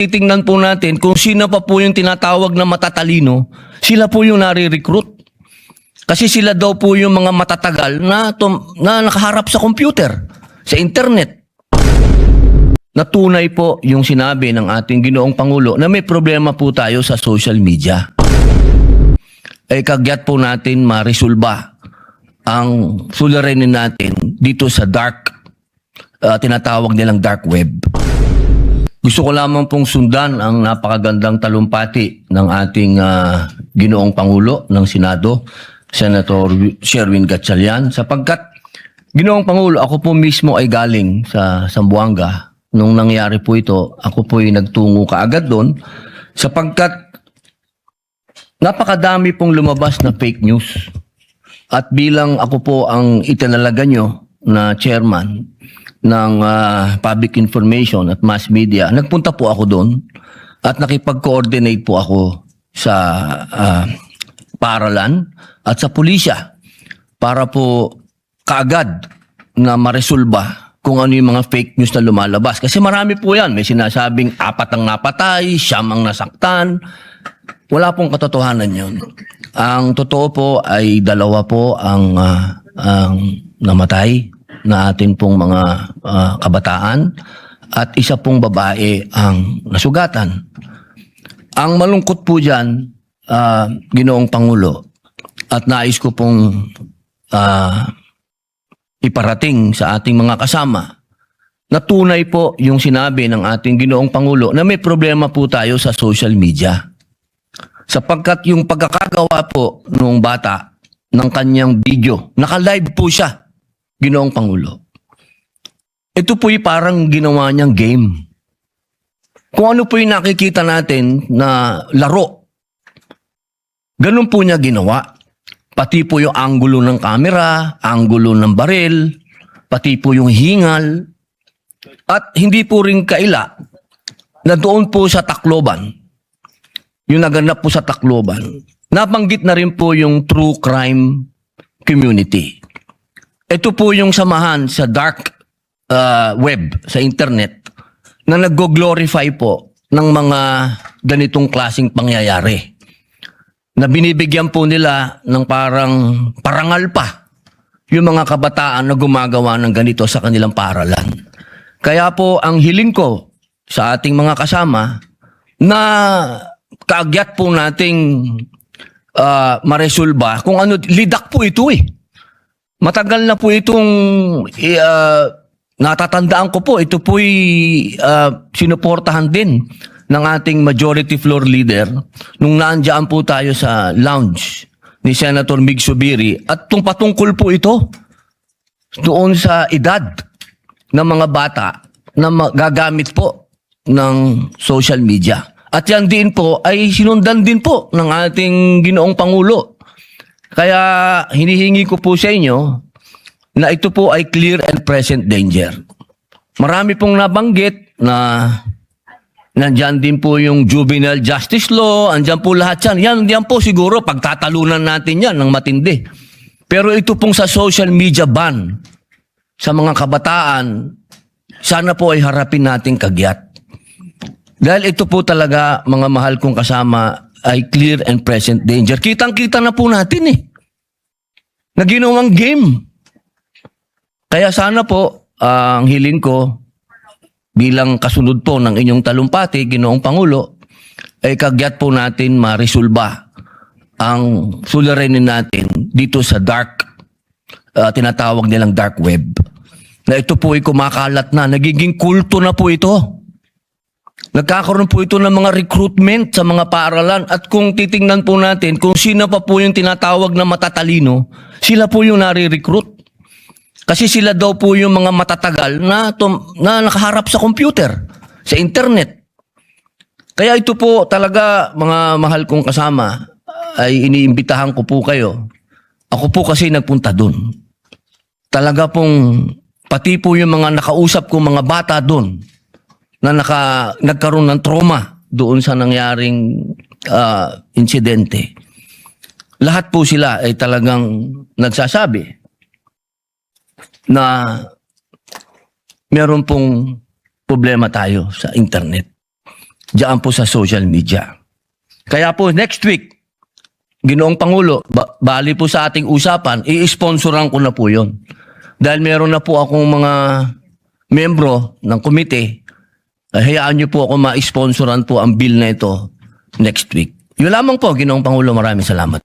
titingnan po natin kung sino pa po yung tinatawag na matatalino, sila po yung nare-recruit. Kasi sila daw po yung mga matatagal na nakaharap sa computer, sa internet. Natunay po yung sinabi ng ating Ginoong Pangulo na may problema po tayo sa social media. Ay kagyat po natin maresolba ang suliranin natin dito sa dark, tinatawag nilang dark web. Gusto ko lamang pong sundan ang napakagandang talumpati ng ating Ginoong Pangulo ng Senado, Senator Sherwin Gatchalian, sapagkat Ginoong Pangulo, ako po mismo ay galing sa Zamboanga. Nung nangyari po ito, ako po ay nagtungo kaagad doon sapagkat napakadami pong lumabas na fake news. At bilang ako po ang itinalaga nyo na chairman ng public information at mass media, nagpunta po ako doon at nakipag-coordinate po ako sa paaralan at sa pulisya para po kaagad na maresolba kung ano yung mga fake news na lumalabas. Kasi marami po yan. May sinasabing 4 ang napatay, 9 ang nasaktan. Wala pong katotohanan yun. Ang totoo po ay 2 po ang namatay na atin pong mga kabataan at 1 pong babae ang nasugatan. Ang malungkot po dyan, Ginoong Pangulo, at nais ko pong iparating sa ating mga kasama, na tunay po yung sinabi ng ating Ginoong Pangulo na may problema po tayo sa social media. Sapagkat yung pagkakagawa po noong bata ng kanyang video, naka-live po siya, Ginoong Pangulo. Ito po yung parang ginawa niyang game. Kung ano po yung nakikita natin na laro, ganun po niya ginawa. Pati po yung anggulo ng kamera, anggulo ng baril, pati po yung hingal. At hindi po rin kaila na doon po sa Tacloban, yung naganap po sa Tacloban, nabanggit na rin po yung true crime community. Ito po yung samahan sa dark web, sa internet, na nag-glorify po ng mga ganitong klaseng pangyayari. Na binibigyan po nila ng parang parangal pa yung mga kabataan na gumagawa ng ganito sa kanilang paaralan. Kaya po ang hiling ko sa ating mga kasama na kaagyat po nating maresolba kung ano, lidak po ito eh. Matagal na po itong natatandaan ko po, ito po'y sinuportahan din ng ating majority floor leader nung naandyan po tayo sa lounge ni Senator Mig Zubiri at patungkol po ito doon sa edad ng mga bata na gagamit po ng social media. At yan din po ay sinundan din po ng ating Ginoong Pangulo. Kaya hinihingi ko po sa inyo na ito po ay clear and present danger. Marami pong nabanggit na nandyan din po yung juvenile justice law, andyan po lahat yan. Yan po siguro pagtatalunan natin yan ng matindi. Pero ito pong sa social media ban sa mga kabataan, sana po ay harapin natin kagyat. Dahil ito po talaga, mga mahal kong kasama, ay clear and present danger. Kitang-kita na po natin eh. Na ginawang game. Kaya sana po, ang hiling ko, bilang kasunod po ng inyong talumpati, Ginoong Pangulo, ay kagyat po natin maresolba ang suliranin natin dito sa dark, tinatawag nilang dark web. Na ito po ay kumakalat na, nagiging kulto na po ito. Nagkakaroon po ito ng mga recruitment sa mga paaralan at kung titingnan po natin kung sino pa po yung tinatawag na matatalino, sila po yung nare-recruit. Kasi sila daw po yung mga matatagal na nakaharap sa computer, sa internet. Kaya ito po talaga, mga mahal kong kasama, ay iniimbitahan ko po kayo. Ako po kasi nagpunta doon. Talaga pong, pati po yung mga nakausap ko mga bata doon, na nagkaroon ng trauma doon sa nangyaring insidente. Lahat po sila ay talagang nagsasabi na meron pong problema tayo sa internet. diyan po sa social media. Kaya po next week, Ginoong Pangulo, bali po sa ating usapan, i-sponsoran ko na po yon. Dahil meron na po akong mga membro ng komite, hayaan niyo po ako ma-sponsoran po ang bill na ito next week. Yun lamang po, Ginoong Pangulo, maraming salamat.